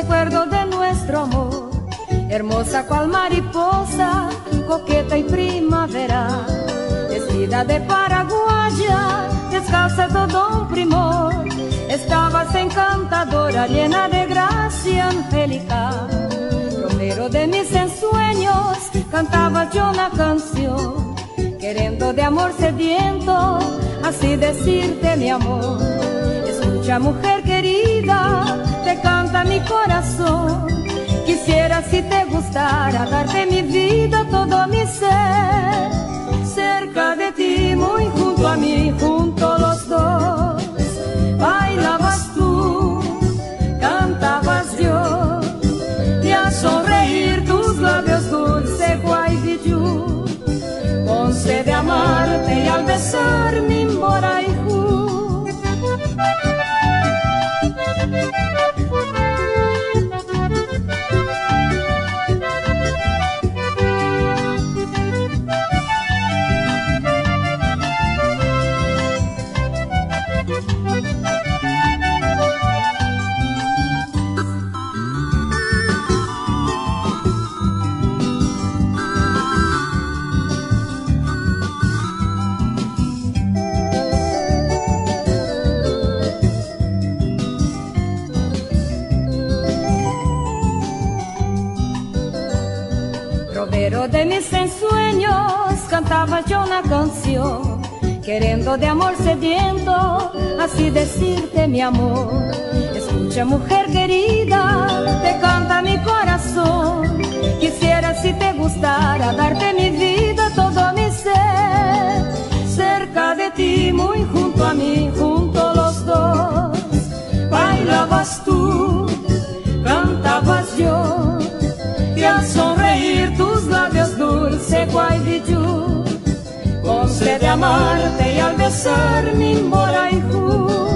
recuerdo de nuestro amor, hermosa cual mariposa, coqueta y primaveral, vestida de paraguaya, descalza todo un primor. Estabas encantadora, llena de gracia angelical. Romero de mis ensueños, cantaba yo una canción, queriendo de amor sediento, así decirte mi amor. Escucha, mujer querida, te canta mi corazón. Quisiera, si te gustara, darte mi vida, todo mi ser. Cerca de ti, muy junto a mí, junto los dos. Bailabas tú, cantabas yo, y al sonreír tus labios dulce guaybijú, con sed de amarte y al besar mi moraijú. Romero de mis ensueños, cantaba yo una canción, queriendo de amor sediento, así decirte mi amor. Escucha, mujer querida, te canta mi corazón. Quisiera, si te gustara, darte mi vida, todo mi ser. Cerca de ti, muy junto a mí, junto los dos. Bailabas tú, cantabas yo, y al sonreír tus labios dulce guaybijú, con sed de amarte y al besar mi moraijú.